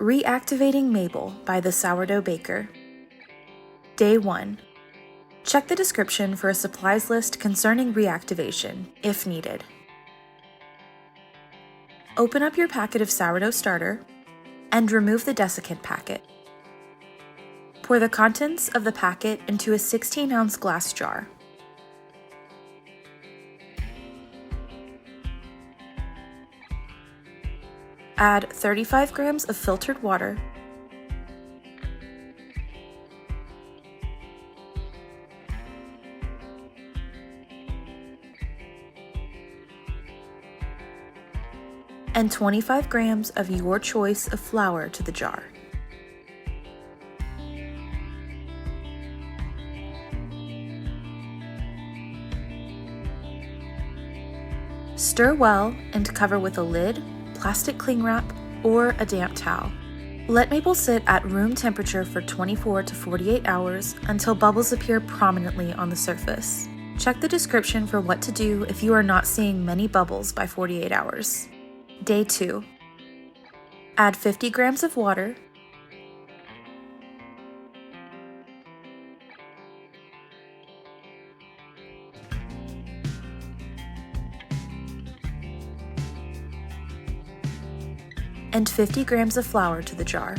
Reactivating Mabel by the Sourdough Baker. Day 1. Check the description for a supplies list concerning reactivation, if needed. Open up your packet of sourdough starter and remove the desiccant packet. Pour the contents of the packet into a 16-ounce glass jar. Add 35 grams of filtered water, and 25 grams of your choice of flour to the jar. Stir well and cover with a lid, plastic cling wrap, or a damp towel. Let Mabel sit at room temperature for 24 to 48 hours until bubbles appear prominently on the surface. Check the description for what to do if you are not seeing many bubbles by 48 hours. Day 2. Add 50 grams of water, and 50 grams of flour to the jar.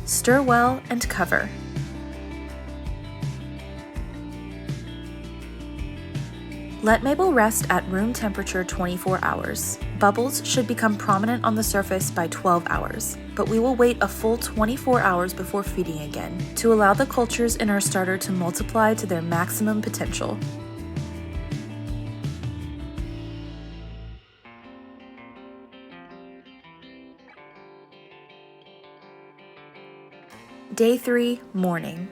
Stir well and cover. Let Mabel rest at room temperature 24 hours. Bubbles should become prominent on the surface by 12 hours, but we will wait a full 24 hours before feeding again to allow the cultures in our starter to multiply to their maximum potential. Day 3, morning.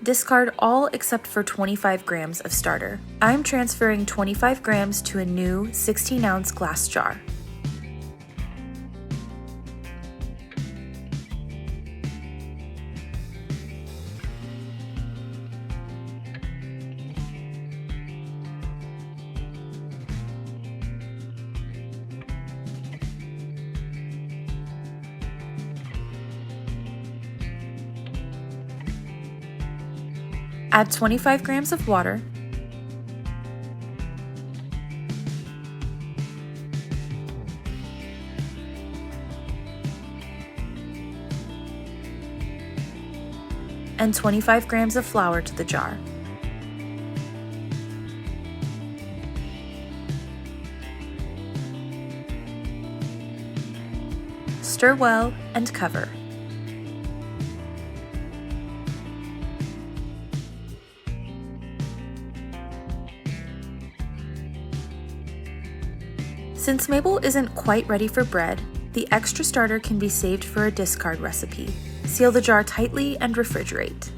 Discard all except for 25 grams of starter. I'm transferring 25 grams to a new 16-ounce glass jar. Add 25 grams of water, and 25 grams of flour to the jar. Stir well and cover. Since Mabel isn't quite ready for bread, the extra starter can be saved for a discard recipe. Seal the jar tightly and refrigerate.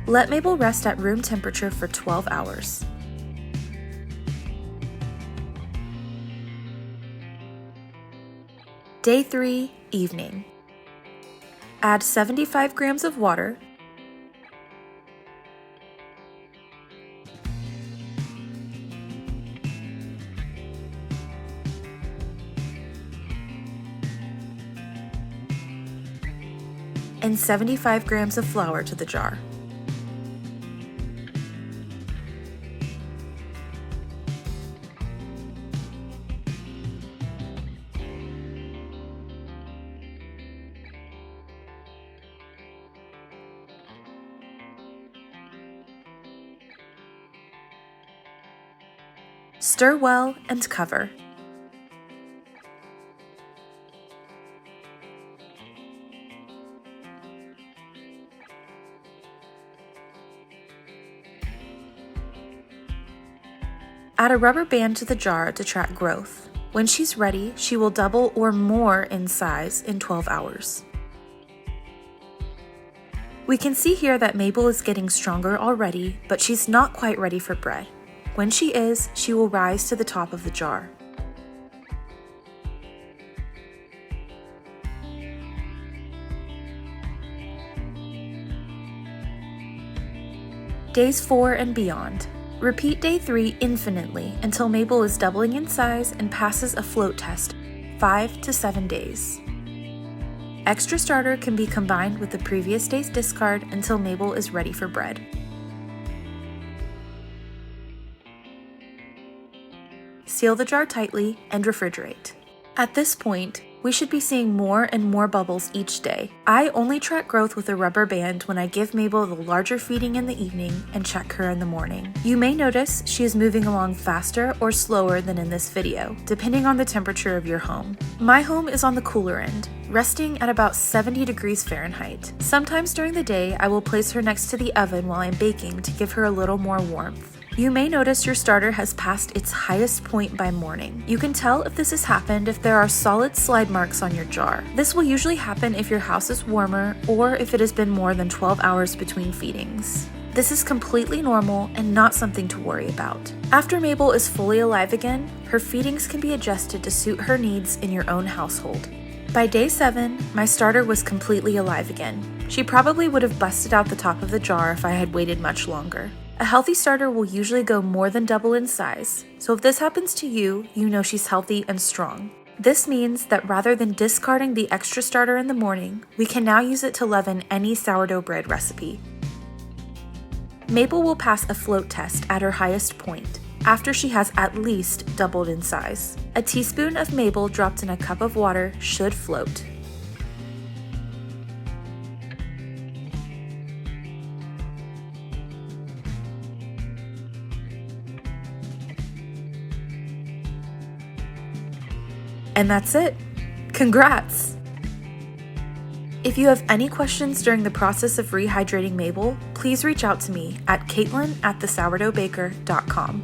Let Mabel rest at room temperature for 12 hours. Day 3, evening. Add 75 grams of water, and 75 grams of flour to the jar. Stir well and cover. Add a rubber band to the jar to track growth. When she's ready, she will double or more in size in 12 hours. We can see here that Mabel is getting stronger already, but she's not quite ready for bread. When she is, she will rise to the top of the jar. Days 4 and beyond. Repeat day 3 infinitely until Mabel is doubling in size and passes a float test, 5 to 7 days. Extra starter can be combined with the previous day's discard until Mabel is ready for bread. Seal the jar tightly and refrigerate. At this point, we should be seeing more and more bubbles each day. I only track growth with a rubber band when I give Mabel the larger feeding in the evening and check her in the morning. You may notice she is moving along faster or slower than in this video, depending on the temperature of your home. My home is on the cooler end, resting at about 70 degrees Fahrenheit. Sometimes during the day, I will place her next to the oven while I'm baking to give her a little more warmth. You may notice your starter has passed its highest point by morning. You can tell if this has happened if there are solid slide marks on your jar. This will usually happen if your house is warmer or if it has been more than 12 hours between feedings. This is completely normal and not something to worry about. After Mabel is fully alive again, her feedings can be adjusted to suit her needs in your own household. By day 7, my starter was completely alive again. She probably would have busted out the top of the jar if I had waited much longer. A healthy starter will usually go more than double in size, so if this happens to you, you know she's healthy and strong. This means that rather than discarding the extra starter in the morning, we can now use it to leaven any sourdough bread recipe. Mabel will pass a float test at her highest point, after she has at least doubled in size. A teaspoon of Mabel dropped in a cup of water should float. And that's it. Congrats! If you have any questions during the process of rehydrating Mabel, please reach out to me at caitlin@thesourdoughbaker.com.